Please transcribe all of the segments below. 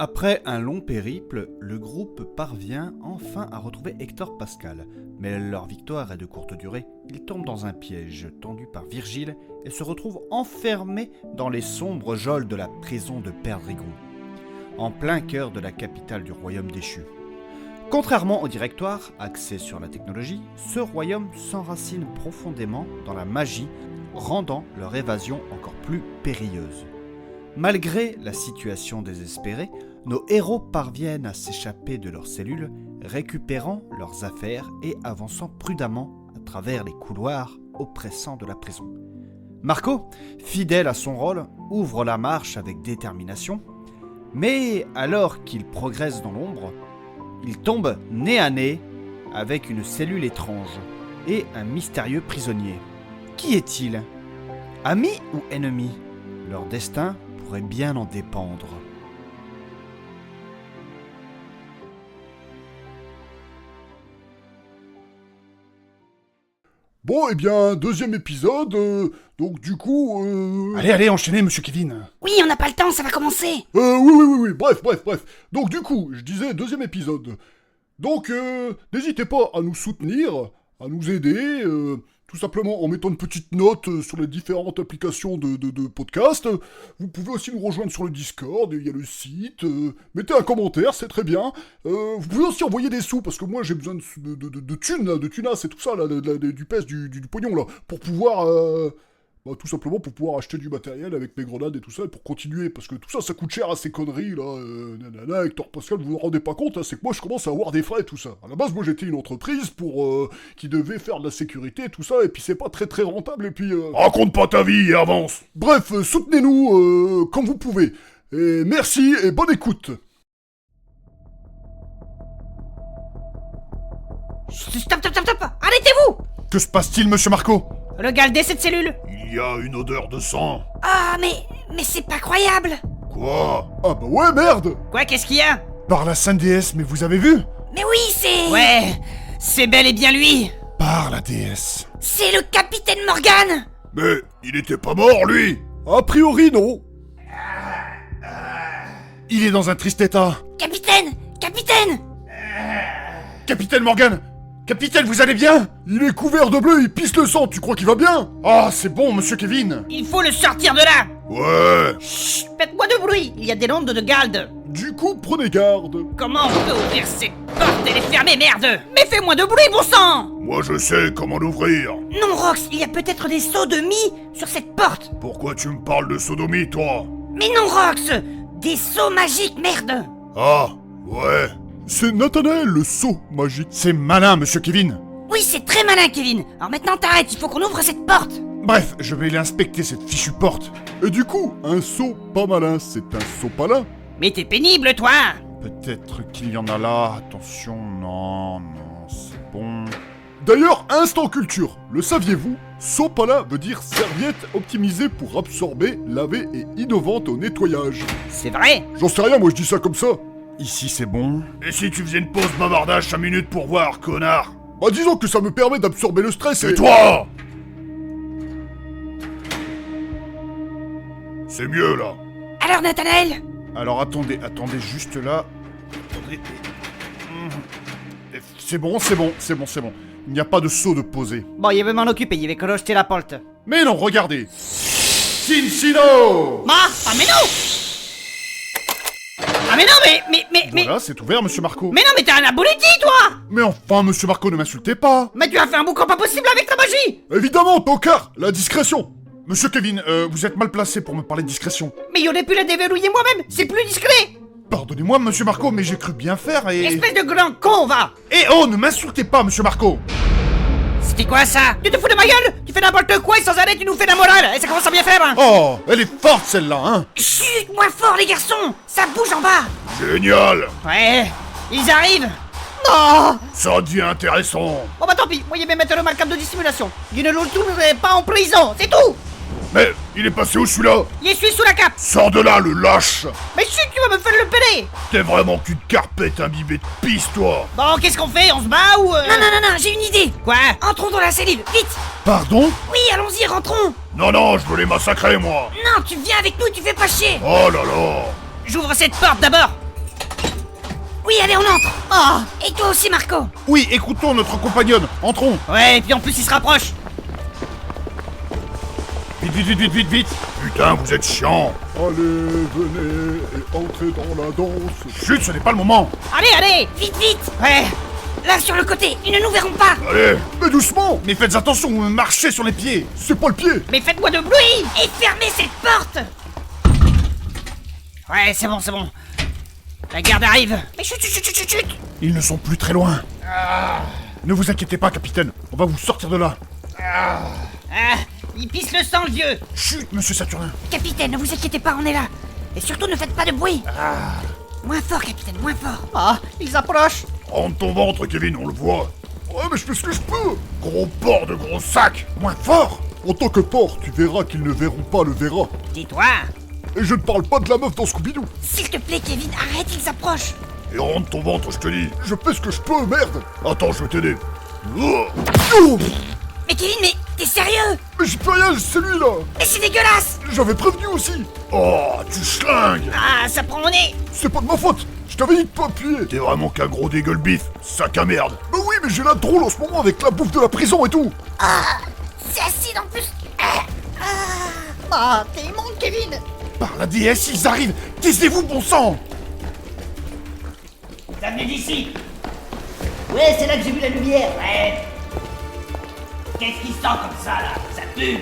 Après un long périple, le groupe parvient enfin à retrouver Hector Pascal. Mais leur victoire est de courte durée. Ils tombent dans un piège tendu par Virgile et se retrouvent enfermés dans les sombres geôles de la prison de Perdrigon, en plein cœur de la capitale du royaume déchu. Contrairement au directoire, axé sur la technologie, ce royaume s'enracine profondément dans la magie, rendant leur évasion encore plus périlleuse. Malgré la situation désespérée, nos héros parviennent à s'échapper de leurs cellules, récupérant leurs affaires et avançant prudemment à travers les couloirs oppressants de la prison. Marco, fidèle à son rôle, ouvre la marche avec détermination, mais alors qu'il progresse dans l'ombre, il tombe nez à nez avec une cellule étrange et un mystérieux prisonnier. Qui est-il ? Ami ou ennemi ? Leur destin pourrait bien en dépendre. Bon, eh bien, deuxième épisode, donc du coup... Allez, enchaînez, monsieur Kevin. Oui, on n'a pas le temps, ça va commencer. Oui, bref. Donc du coup, je disais deuxième épisode. Donc, n'hésitez pas à nous soutenir, à nous aider, tout simplement en mettant une petite note sur les différentes applications de podcast. Vous pouvez aussi nous rejoindre sur le Discord, il y a le site. Mettez un commentaire, c'est très bien. Vous pouvez aussi envoyer des sous, parce que moi j'ai besoin de thunes, là, de tunas et tout ça, là, du pèse, du pognon, là, pour pouvoir... tout simplement pour pouvoir acheter du matériel avec mes grenades et tout ça, et pour continuer, parce que tout ça, ça coûte cher à ces conneries, là, Hector Pascal, vous vous rendez pas compte, hein, c'est que moi, je commence à avoir des frais et tout ça. À la base, moi, j'étais une entreprise qui devait faire de la sécurité et tout ça, et puis c'est pas très rentable, et puis... Raconte pas ta vie et avance. Bref, soutenez-nous comme vous pouvez. Et merci, et bonne écoute. Stop, arrêtez-vous. Que se passe-t-il, monsieur Marco? Regardez cette cellule. Il y a une odeur de sang. Ah, mais c'est pas croyable. Quoi? Ah bah ouais, merde. Quoi, qu'est-ce qu'il y a? Par la Sainte Déesse, mais vous avez vu? Mais oui, c'est... Ouais, c'est bel et bien lui. Par la déesse. C'est le capitaine Morgan. Mais il était pas mort, lui. A priori, non. Il est dans un triste état. Capitaine. Capitaine Morgan! Capitaine, vous allez bien? Il est couvert de bleu, il pisse le sang, tu crois qu'il va bien? Ah, c'est bon, monsieur Kevin. Il faut le sortir de là. Ouais. Chut, faites-moi de bruit. Il y a des ondes de garde. Du coup, prenez garde. Comment on peut ouvrir cette porte? Elle est fermée, merde. Mais fais-moi de bruit, bon sang. Moi, je sais comment l'ouvrir. Non, Rox, il y a peut-être des sodomies sur cette porte. Pourquoi tu me parles de sodomie, toi? Mais non, Rox. Des seaux magiques, merde. Ah, ouais. C'est Nathanaël, le seau magique. C'est malin, monsieur Kevin. Oui, c'est très malin, Kevin. Alors maintenant, t'arrêtes, il faut qu'on ouvre cette porte. Bref, je vais aller inspecter cette fichue porte. Et du coup, un seau pas malin, c'est un seau palin. Mais t'es pénible, toi. Peut-être qu'il y en a là. Attention, non, c'est bon. D'ailleurs, instant culture, le saviez-vous? Sopala veut dire serviette optimisée pour absorber, laver et innovante au nettoyage. C'est vrai. J'en sais rien, moi je dis ça comme ça. Ici, c'est bon. Et si tu faisais une pause bavardage 5 minutes pour voir, connard? Bah disons que ça me permet d'absorber le stress Et toi? C'est mieux, là. Alors, Nathanaël? Alors, attendez juste là. Attendez. C'est bon. Il n'y a pas de seau de posé. Bon, il va m'en occuper, il va crocheter la porte. Mais non, regardez. Cincino! Mais non. Ah mais non, mais... Voilà, c'est ouvert, monsieur Marco. Mais non, mais t'es un abruti, toi. Mais enfin, monsieur Marco, ne m'insultez pas. Mais tu as fait un boucan pas possible avec ta magie. Évidemment, tocard, la discrétion. Monsieur Kevin, vous êtes mal placé pour me parler de discrétion. Mais il aurait pu la déverrouiller moi-même, c'est plus discret. Pardonnez-moi, monsieur Marco, mais j'ai cru bien faire et... Espèce de grand con, va. Eh oh, ne m'insultez pas, monsieur Marco. C'était quoi ça? Tu te fous de ma gueule? Tu fais n'importe quoi et sans arrêt tu nous fais la morale. Et ça commence à bien faire, hein. Oh, elle est forte celle-là, hein. Chut, moins fort les garçons. Ça bouge en bas. Génial. Ouais, ils arrivent. Non. Ça devient intéressant. Bon bah tant pis, moi il vais mettre le marquable de dissimulation. Il ne le retournerai pas en prison, c'est tout. Mais il est passé où celui-là? Il est sous la cape. Sors de là, le lâche. Mais chut, tu vas me faire le péler. T'es vraiment qu'une carpette imbibée de pisse, toi. Bon, qu'est-ce qu'on fait? On se bat ou... Non, j'ai une idée. Quoi? Entrons dans la cellule, vite. Pardon? Oui, allons-y, rentrons. Non, je veux les massacrer, moi. Non, tu viens avec nous, tu fais pas chier. Oh là là. J'ouvre cette porte d'abord. Oui, allez, on entre. Oh, et toi aussi, Marco. Oui, écoutons notre compagnonne. Entrons. Ouais, et puis en plus, il se rapproche. Vite, vite, vite, vite, vite, vite. Putain, vous êtes chiant. Allez, venez et entrez dans la danse. Chut, ce n'est pas le moment. Allez, allez, vite, vite. Ouais, là, sur le côté, ils ne nous verront pas. Allez. Mais doucement. Mais faites attention, marchez sur les pieds. C'est pas le pied. Mais faites-moi de bruit. Et fermez cette porte. Ouais, c'est bon, c'est bon. La garde arrive. Mais chut, chut, chut, chut, chut. Ils ne sont plus très loin. Ne vous inquiétez pas, capitaine. On va vous sortir de là. Ah, il pisse le sang, le vieux. Chut, monsieur Saturnin. Capitaine, ne vous inquiétez pas, on est là. Et surtout, ne faites pas de bruit. Moins fort, capitaine, moins fort. Ah, ils approchent. Rentre ton ventre, Kevin, on le voit. Ouais, mais je fais ce que je peux. Gros porc de gros sac. Moins fort. En tant que porc, tu verras qu'ils ne verront pas le verra. Dis-toi. Et je ne parle pas de la meuf dans Scooby-Doo. S'il te plaît, Kevin, arrête, ils approchent. Et rentre ton ventre, je te dis. Je fais ce que je peux, merde. Attends, je vais t'aider. Oh. Oh, Mais Kevin, mais t'es sérieux? mais j'y peux rien, c'est lui là. Mais c'est dégueulasse. J'avais prévenu aussi. Oh, tu schlingues. Ah, ça prend au nez. C'est pas de ma faute. Je t'avais dit de pas appuyer. T'es vraiment qu'un gros dégueule bif, sac à merde. Mais oui, mais j'ai la drôle en ce moment avec la bouffe de la prison et tout. C'est acide en plus. Ah, t'es immonde, Kevin. Par la déesse, ils arrivent. Taisez-vous, bon sang. T'as venu d'ici? Ouais, c'est là que j'ai vu la lumière. Ouais. Qu'est-ce qui sent comme ça, là? Ça pue.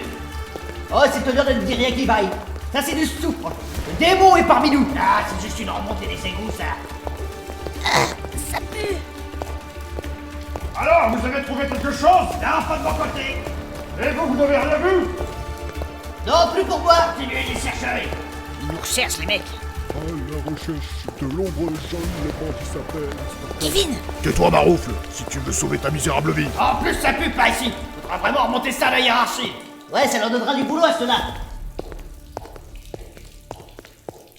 Oh, cette odeur ne dit rien qui vaille. Ça, c'est du soufre. Le démon est parmi nous. Ah, c'est juste une remontée des égouts, ça. Ça pue. Alors, vous avez trouvé quelque chose? Non, pas de mon côté. Et vous n'avez rien vu? Non, plus pour moi. Continuez les chercher. Ils nous recherchent, les mecs. À la recherche de l'ombre jaune, le bandit s'appelle. Kevin. Tais-toi, Maroufle, si tu veux sauver ta misérable vie. En plus, ça pue pas ici. Faudra vraiment remonter ça à la hiérarchie. Ouais, ça leur donnera du boulot à ceux-là.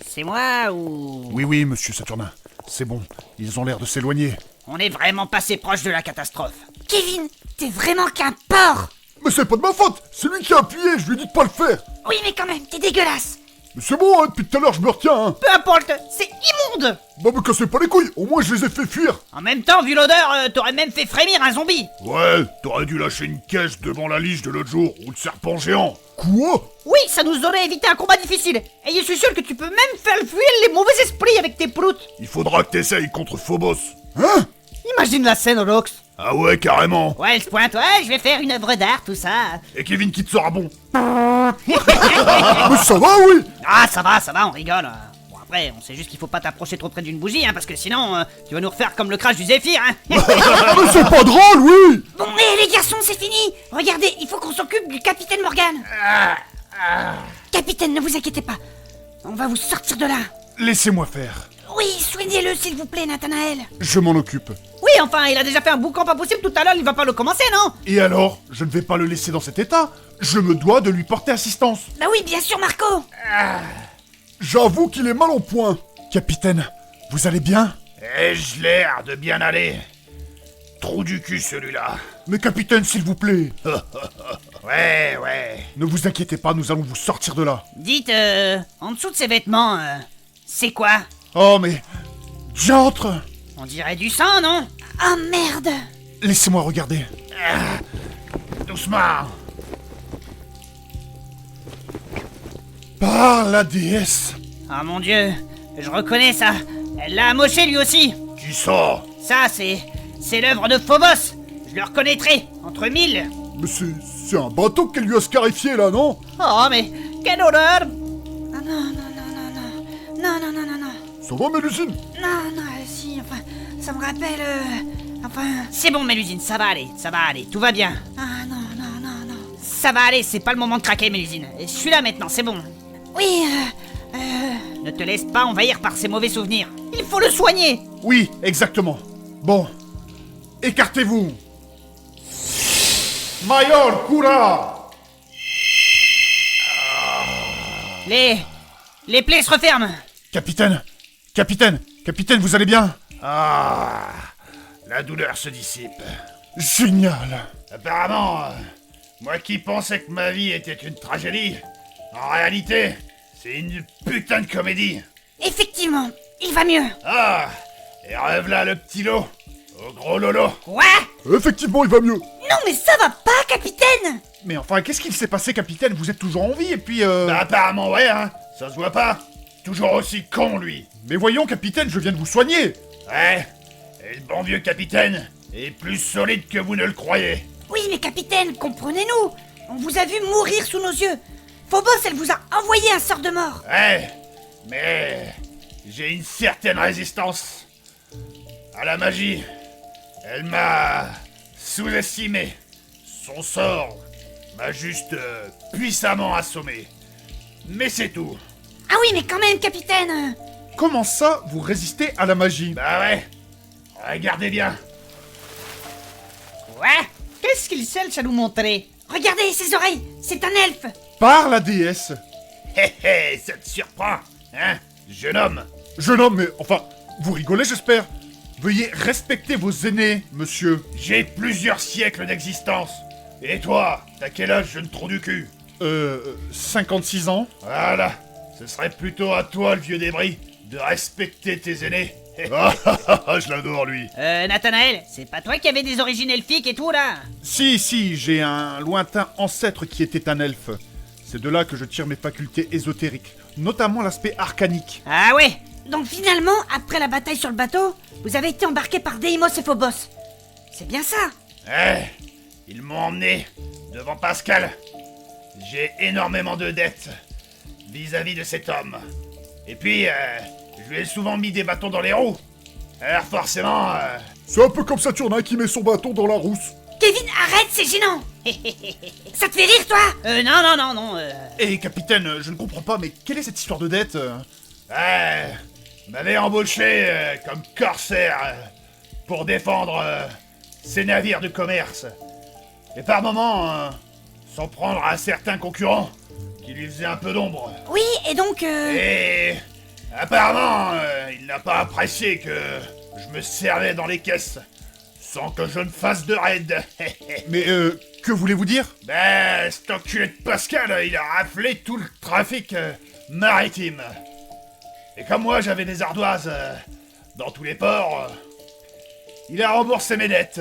C'est moi ou... Oui, oui, monsieur Saturnin. C'est bon, ils ont l'air de s'éloigner. On est vraiment passé proche de la catastrophe. Kevin, t'es vraiment qu'un porc. Mais c'est pas de ma faute. C'est lui qui a appuyé, je lui ai dit de pas le faire. Oui, mais quand même, t'es dégueulasse. Mais c'est bon, hein, depuis tout à l'heure je me retiens, hein. Peu importe, c'est immonde. Bah me cassez pas les couilles, au moins je les ai fait fuir. En même temps, vu l'odeur, t'aurais même fait frémir un zombie. Ouais, t'aurais dû lâcher une caisse devant la lige de l'autre jour, ou le serpent géant. Quoi? Oui, ça nous aurait évité un combat difficile. Et je suis sûr que tu peux même faire fuir les mauvais esprits avec tes proutes. Il faudra que t'essayes contre Phobos. Hein? Imagine la scène, Olox. Ah ouais, carrément. Ouais, elle se pointe, ouais, je vais faire une œuvre d'art, tout ça. Et Kevin qui te sera bon. Mais ça va, oui. Ah, ça va, on rigole. Bon, après, on sait juste qu'il faut pas t'approcher trop près d'une bougie, hein, parce que sinon, tu vas nous refaire comme le crash du Zéphyr, hein. Mais c'est pas drôle, oui. Bon, les garçons, c'est fini. Regardez, il faut qu'on s'occupe du capitaine Morgan. Capitaine, ne vous inquiétez pas. On va vous sortir de là. Laissez-moi faire. Oui, soignez-le, s'il vous plaît, Nathanaël. Je m'en occupe. Oui, enfin, il a déjà fait un boucan pas possible tout à l'heure, il va pas le commencer, non? Et alors, je ne vais pas le laisser dans cet état. Je me dois de lui porter assistance. Bah oui, bien sûr, Marco. J'avoue qu'il est mal en point. Capitaine, vous allez bien? Ai-je l'air de bien aller? Trou du cul celui-là. Mais capitaine, s'il vous plaît. Ouais. Ne vous inquiétez pas, nous allons vous sortir de là. Dites, en dessous de ces vêtements, c'est quoi? Oh mais... J'entre. On dirait du sang, non? Oh merde! Laissez-moi regarder. Doucement. Par la déesse. Oh mon dieu, je reconnais ça. Elle l'a amoché lui aussi. Qui ça? Ça, c'est l'œuvre de Phobos. Je le reconnaîtrai, entre mille. Mais c'est un bateau qu'elle lui a scarifié là, non? Oh, mais quelle odeur! Ah non. Ça va, Mélusine? Non, si, enfin, ça me rappelle, enfin... C'est bon, Mélusine, ça va aller, tout va bien. Ah non. Ça va aller, c'est pas le moment de craquer, Mélusine. Je suis là maintenant, c'est bon. Oui, Ne te laisse pas envahir par ces mauvais souvenirs. Il faut le soigner! Oui, exactement. Bon. Écartez-vous. Mayor, cura. Les plaies se referment. Capitaine, vous allez bien? Ah, la douleur se dissipe. Génial. Apparemment, moi qui pensais que ma vie était une tragédie, en réalité, c'est une putain de comédie. Effectivement, il va mieux. Ah, Et revelà le petit lot, au gros lolo. Quoi? Effectivement, il va mieux. Non mais ça va pas, capitaine! Mais enfin, qu'est-ce qu'il s'est passé, capitaine? Vous êtes toujours en vie, et puis Bah apparemment ouais, hein. Ça se voit pas. Toujours aussi con, lui. Mais voyons, capitaine, je viens de vous soigner. Ouais. Et le bon vieux capitaine est plus solide que vous ne le croyez. Oui mais capitaine, comprenez-nous! On vous a vu mourir sous nos yeux! Phobos, elle vous a envoyé un sort de mort! Ouais. Mais j'ai une certaine résistance à la magie. Elle m'a sous-estimé. Son sort m'a juste puissamment assommé. Mais c'est tout. Ah oui mais quand même, capitaine! Comment ça, vous résistez à la magie? Bah ouais. Regardez bien. Quoi? Qu'est-ce qu'il cherche à nous montrer? Regardez ses oreilles! C'est un elfe! Par la déesse. Hé hé, ça te surprend, hein, jeune homme? Jeune homme, mais enfin, vous rigolez, j'espère. Veuillez respecter vos aînés, monsieur. J'ai plusieurs siècles d'existence. Et toi, t'as quel âge, jeune trou du cul? 56 ans. Voilà. Ce serait plutôt à toi, le vieux débris, de respecter tes aînés. Je l'adore, lui. Nathanaël, c'est pas toi qui avais des origines elfiques et tout, là? Si, j'ai un lointain ancêtre qui était un elfe. C'est de là que je tire mes facultés ésotériques, notamment l'aspect arcanique. Ah ouais! Donc finalement, après la bataille sur le bateau, vous avez été embarqué par Deimos et Phobos. C'est bien ça? Ils m'ont emmené devant Pascal. J'ai énormément de dettes vis-à-vis de cet homme. Et puis, je lui ai souvent mis des bâtons dans les roues. Alors forcément, C'est un peu comme Saturnin qui met son bâton dans la rousse. Kevin, arrête, c'est gênant! Ça te fait rire, toi? Non. Et capitaine, je ne comprends pas, mais quelle est cette histoire de dette m'avait embauché comme corsaire pour défendre ses navires de commerce. Et par moments, s'en prendre à certains concurrents qui lui faisaient un peu d'ombre. Oui, et donc, Et apparemment, il n'a pas apprécié que je me servais dans les caisses sans que je ne fasse de raid. Mais que voulez-vous dire? Ben, cet enculé de Pascal, il a raflé tout le trafic maritime. Et comme moi, j'avais des ardoises dans tous les ports, il a remboursé mes dettes.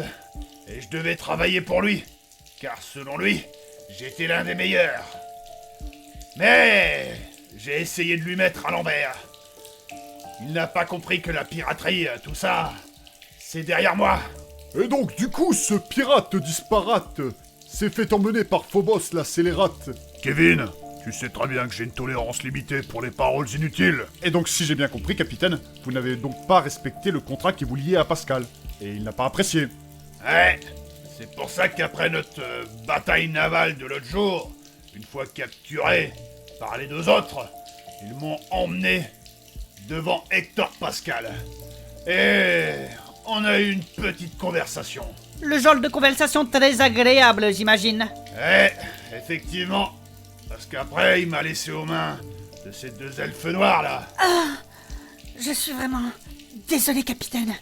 Et je devais travailler pour lui, car selon lui, j'étais l'un des meilleurs. Mais j'ai essayé de lui mettre à l'envers. Il n'a pas compris que la piraterie, tout ça, c'est derrière moi. Et donc, du coup, ce pirate disparate s'est fait emmener par Phobos la scélérate. Kevin, tu sais très bien que j'ai une tolérance limitée pour les paroles inutiles. Et donc, si j'ai bien compris, capitaine, vous n'avez donc pas respecté le contrat qui vous liait à Pascal. Et il n'a pas apprécié. Ouais, c'est pour ça qu'après notre bataille navale de l'autre jour, une fois capturés par les deux autres, ils m'ont emmené devant Hector Pascal. Et on a eu une petite conversation. le genre de conversation très agréable, j'imagine. Ouais, effectivement. Parce qu'après, il m'a laissé aux mains de ces deux elfes noirs là. Je suis vraiment désolé, capitaine.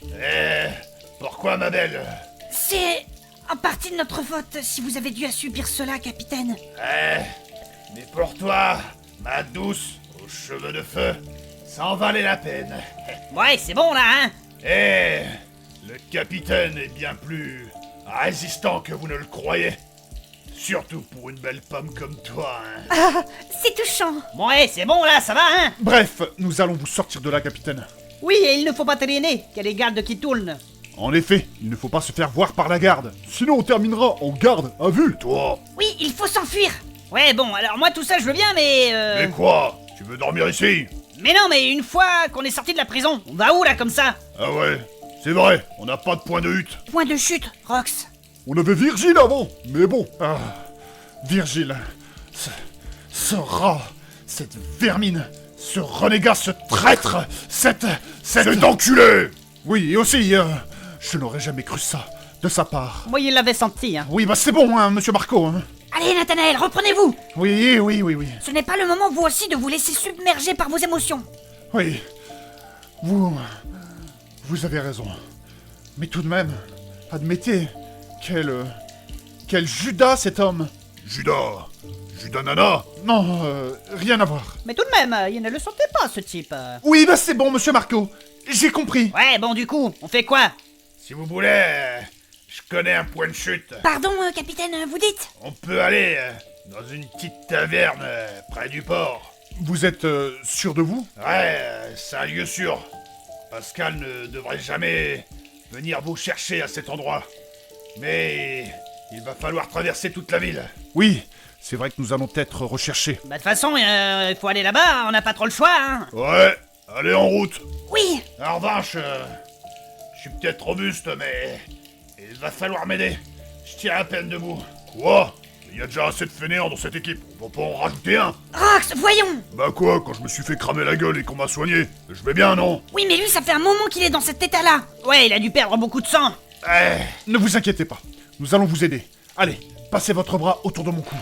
Pourquoi, ma belle? C'est en partie de notre faute si vous avez dû à subir cela, capitaine. Mais pour toi, ma douce aux cheveux de feu, ça en valait la peine. Ouais, c'est bon là, hein? Le capitaine est bien plus résistant que vous ne le croyez. Surtout pour une belle pomme comme toi, hein. Ah, c'est touchant. Ouais, c'est bon là, ça va, hein? Bref, nous allons vous sortir de là, capitaine. Oui, et il ne faut pas traîner, qu'il y a les gardes qui tournent. En effet, il ne faut pas se faire voir par la garde. Sinon, on terminera en garde à vue. Toi, Oui, il faut s'enfuir. Ouais, bon, alors moi tout ça je veux bien, mais mais quoi? Tu veux dormir ici? Mais non, mais une fois qu'on est sorti de la prison, on va où là comme ça? Ah ouais, c'est vrai, on n'a pas de point de hutte. Point de chute, Rox. On avait Virgile avant, mais bon. Virgile, ce rat, cette vermine, ce renégat, ce traître, cet enculé! Oui, et aussi, je n'aurais jamais cru ça, de sa part. Moi, il l'avait senti, hein. Oui, bah c'est bon, hein, monsieur Marco. Hein. Allez, Nathanaël, reprenez-vous. Oui. Ce n'est pas le moment, vous aussi, de vous laisser submerger par vos émotions. Oui, vous avez raison. Mais tout de même, admettez, quel Judas cet homme. Judas Nana? Non, rien à voir. Mais tout de même, il ne le sentait pas, ce type. Oui, bah c'est bon, monsieur Marco. J'ai compris. Ouais, bon, du coup, on fait quoi? Si vous voulez, je connais un point de chute. Pardon, capitaine, vous dites? On peut aller dans une petite taverne près du port. Vous êtes sûr de vous? Ouais, c'est un lieu sûr. Pascal ne devrait jamais venir vous chercher à cet endroit. Mais il va falloir traverser toute la ville. Oui, c'est vrai que nous allons être recherchés. Bah, de toute façon, il faut aller là-bas, on n'a pas trop le choix, hein. Ouais, allez en route. Oui. En revanche, je suis peut-être robuste, mais il va falloir m'aider. Je tiens à peine debout. Quoi? Il y a déjà assez de fainéants dans cette équipe. On va pas en rajouter un. Rox, voyons. Bah quoi, quand je me suis fait cramer la gueule et qu'on m'a soigné, je vais bien, non? Oui, mais lui, ça fait un moment qu'il est dans cet état-là. Ouais, il a dû perdre beaucoup de sang. Ne vous inquiétez pas, nous allons vous aider. Allez, passez votre bras autour de mon cou.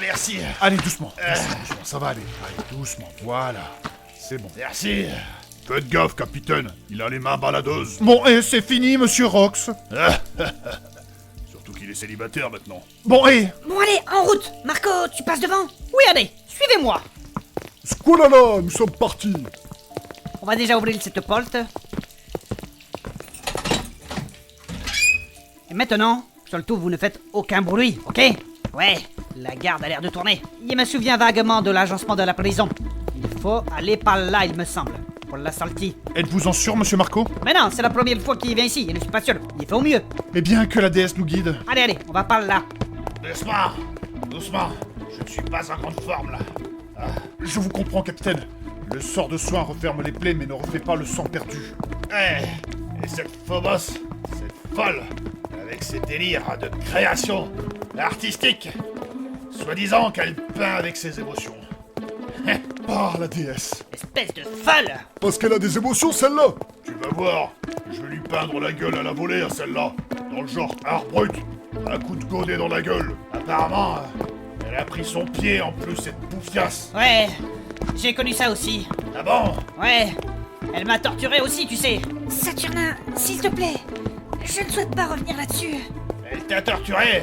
Merci. Allez, doucement, doucement, ça va aller. Allez, doucement, voilà. C'est bon. Merci. Faites gaffe, capitaine. Il a les mains baladeuses. Bon, et c'est fini, monsieur Rox. Surtout qu'il est célibataire maintenant. Bon, et... Bon, allez, en route. Marco, tu passes devant? Oui, allez, suivez-moi. Squalala, nous sommes partis. On va déjà ouvrir cette porte. Et maintenant, surtout, vous ne faites aucun bruit, ok? Ouais, la garde a l'air de tourner. Il me souvient vaguement de l'agencement de la prison. Il faut aller par là, il me semble, pour la sortie. Êtes-vous en sûr, monsieur Marco? Mais non, c'est la première fois qu'il vient ici, et je suis pas sûr. Il fait au mieux. Eh bien, que la déesse nous guide. Allez, allez, on va par là. Doucement. Doucement. Je ne suis pas en grande forme, là. Je vous comprends, capitaine. Le sort de soin referme les plaies, mais ne refait pas le sang perdu. Et cette Phobos, cette folle, avec ses délires de création artistique, soi-disant qu'elle peint avec ses émotions. Ah, la déesse. Espèce de folle. Parce qu'elle a des émotions, celle-là. Tu vas voir, je vais lui peindre la gueule à la volée à celle-là, dans le genre art brut, un coup de godet dans la gueule. Apparemment, elle a pris son pied en plus, cette bouffiasse. Ouais, j'ai connu ça aussi. Ah bon? Ouais, elle m'a torturé aussi, tu sais. Saturnin, s'il te plaît, je ne souhaite pas revenir là-dessus. Elle t'a torturé?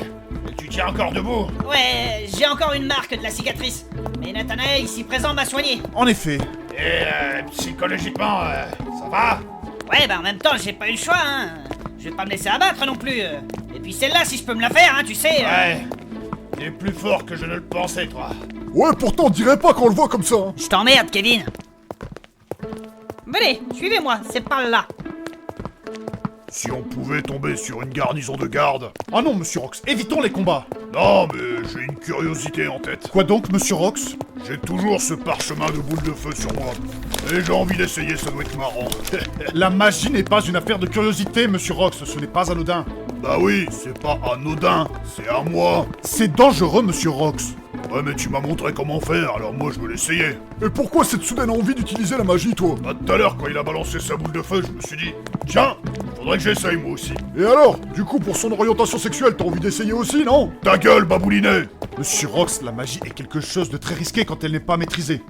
Et tu tiens encore debout? Ouais, j'ai encore une marque de la cicatrice. Mais Nathanaël, ici présent, m'a soigné. En effet. Et psychologiquement, ça va? Ouais, bah en même temps, j'ai pas eu le choix, hein. Je vais pas me laisser abattre non plus. Et puis celle-là, si je peux me la faire, hein, tu sais. Ouais. T'es plus fort que je ne le pensais, toi. Ouais, pourtant, on dirait pas quand on le voit comme ça. Hein. Je t'emmerde, Kevin. Allez, suivez-moi, c'est par là. Si on pouvait tomber sur une garnison de garde. Ah non, monsieur Rox, évitons les combats. Non, mais j'ai une curiosité en tête. Quoi donc, monsieur Rox? J'ai toujours ce parchemin de boule de feu sur moi. Et j'ai envie d'essayer, ça doit être marrant. La magie n'est pas une affaire de curiosité, monsieur Rox, ce n'est pas anodin. Bah oui, c'est pas anodin, c'est à moi. C'est dangereux, monsieur Rox. Ouais, mais tu m'as montré comment faire, alors moi je veux l'essayer. Et pourquoi cette soudaine envie d'utiliser la magie, toi? Bah tout à l'heure, quand il a balancé sa boule de feu, je me suis dit, tiens, faudrait que j'essaye moi aussi. Et alors? Du coup, pour son orientation sexuelle, t'as envie d'essayer aussi, non? Ta gueule, baboulinet! Monsieur Rox, la magie est quelque chose de très risqué quand elle n'est pas maîtrisée.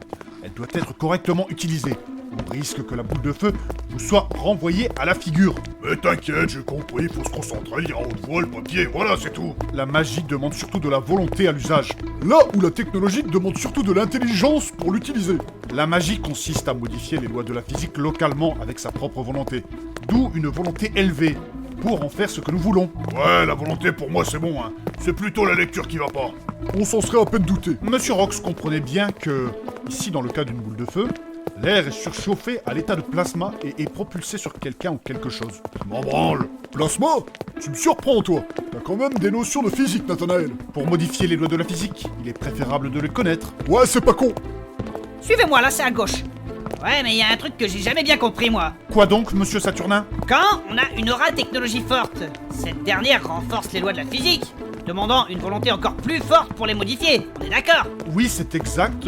Elle doit être correctement utilisée. On risque que la boule de feu vous soit renvoyée à la figure. Mais t'inquiète, j'ai compris, il faut se concentrer, lire en haute voix le papier, voilà, c'est tout. La magie demande surtout de la volonté à l'usage. Là où la technologie demande surtout de l'intelligence pour l'utiliser. La magie consiste à modifier les lois de la physique localement avec sa propre volonté. D'où une volonté élevée, pour en faire ce que nous voulons. Ouais, la volonté pour moi c'est bon, hein. C'est plutôt la lecture qui va pas. On s'en serait à peine douté. Monsieur Rox comprenait bien que, ici dans le cas d'une boule de feu, l'air est surchauffé à l'état de plasma et est propulsé sur quelqu'un ou quelque chose. Je m'en branle. Plasma? Tu me surprends, toi. T'as quand même des notions de physique, Nathanaël. Pour modifier les lois de la physique, il est préférable de les connaître. Ouais, c'est pas con. Suivez-moi, là, c'est à gauche. Ouais, mais il y a un truc que j'ai jamais bien compris, moi. Quoi donc, monsieur Saturnin? Quand on a une aura technologie forte, cette dernière renforce les lois de la physique, demandant une volonté encore plus forte pour les modifier. On est d'accord? Oui, c'est exact,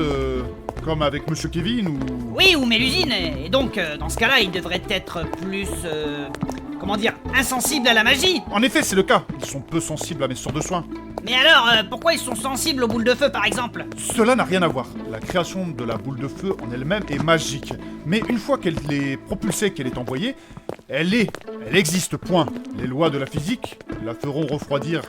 comme avec monsieur Kevin ou... Oui, ou Mélusine, et donc, dans ce cas-là, il devrait être plus... comment dire, insensible à la magie. En effet, c'est le cas. Ils sont peu sensibles à mes sorts de soins. Mais alors, pourquoi ils sont sensibles aux boules de feu, par exemple? Cela n'a rien à voir. La création de la boule de feu en elle-même est magique. Mais une fois qu'elle est propulsée, qu'elle est envoyée, elle existe, point. Les lois de la physique la feront refroidir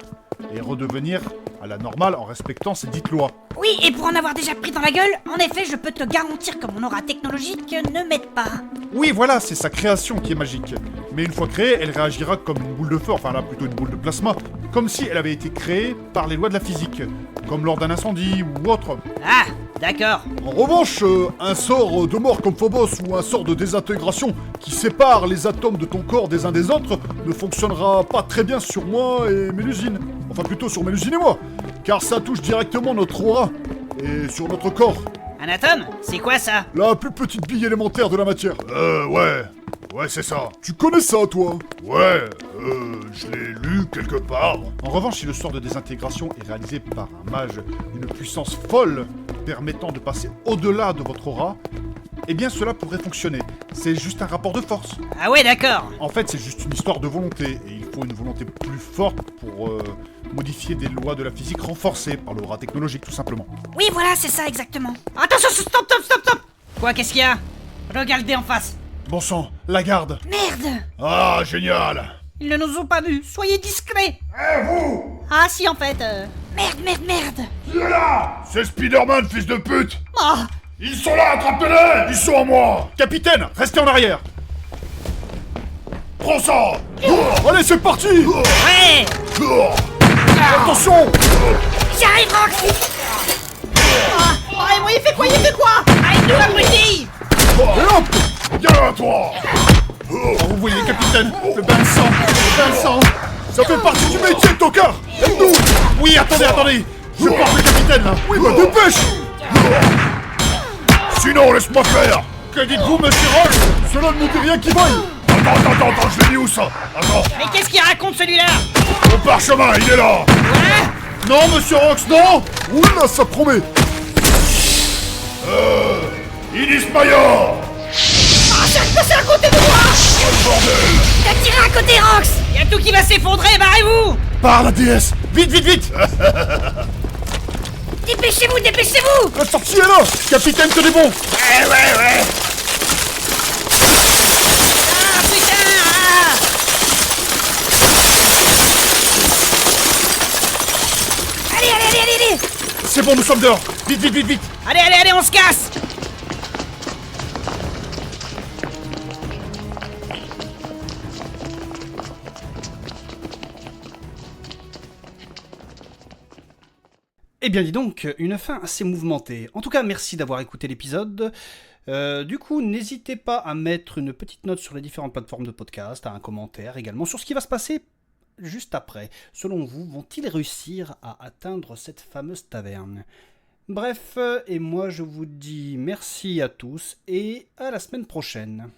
et redevenir à la normale en respectant ces dites lois. Oui, et pour en avoir déjà pris dans la gueule, en effet, je peux te garantir que mon aura technologique ne m'aide pas. Oui, voilà, c'est sa création qui est magique. Mais une fois créée, elle réagira comme une boule de feu, enfin là plutôt une boule de plasma, comme si elle avait été créée par les lois de la physique, comme lors d'un incendie ou autre. Ah, d'accord. En revanche, un sort de mort comme Phobos ou un sort de désintégration qui sépare les atomes de ton corps des uns des autres ne fonctionnera pas très bien sur moi et Mélusine. Enfin plutôt sur Mélusine et moi, car ça touche directement notre aura et sur notre corps. Un atome? C'est quoi ça? La plus petite bille élémentaire de la matière. Ouais. Ouais, c'est ça. Tu connais ça, toi? Ouais, je l'ai lu quelque part. En revanche, si le sort de désintégration est réalisé par un mage d'une puissance folle, permettant de passer au-delà de votre aura, eh bien cela pourrait fonctionner. C'est juste un rapport de force. Ah ouais, d'accord. En fait, c'est juste une histoire de volonté, et il faut une volonté plus forte pour modifier des lois de la physique renforcées par l'aura technologique, tout simplement. Oui, voilà, c'est ça exactement. Attention, stop. Quoi, qu'est-ce qu'il y a? Regardez en face. Bon sang, la garde! Merde! Ah, génial. Ils ne nous ont pas vus, soyez discrets! Vous Ah si, en fait, Merde! Qui est là? C'est Spider-Man, fils de pute. Oh! Ils sont là, attrapez-les. Ils sont à moi. Capitaine, restez en arrière! Prends ça. Allez, c'est parti! Ouais! Attention! J'arrive, Rox! Oh, il fait quoi? Arrête-nous, abruti! Et hop! Viens là, toi. Oh, vous voyez, capitaine, le bain de sang! Ça fait partie du métier, tocard! Aide-nous! Oui, attendez! Je porte le capitaine, là! Oui, bah dépêche! Sinon, laisse-moi faire. Que dites-vous, monsieur Roll? Cela ne nous dit rien qui vaille! Attends, je l'ai mis où ça? Attends, Mais qu'est-ce qu'il raconte, celui-là? mon parchemin, il est là. Non, monsieur Rox, non! Oula, ça promet! Inis Maya. C'est à côté de moi! T'as tiré à côté, Rox! Y'a tout qui va s'effondrer, barrez-vous! Par la déesse! Vite! Dépêchez-vous! La sortie est là! Capitaine, tenez bon! Ouais. Ah, putain! Ah. Allez! C'est bon, nous sommes dehors! Vite! Allez, on se casse! Eh bien dis donc, une fin assez mouvementée. En tout cas, merci d'avoir écouté l'épisode. Du coup, n'hésitez pas à mettre une petite note sur les différentes plateformes de podcast, à un commentaire également sur ce qui va se passer juste après. Selon vous, vont-ils réussir à atteindre cette fameuse taverne? Bref, et moi je vous dis merci à tous et à la semaine prochaine.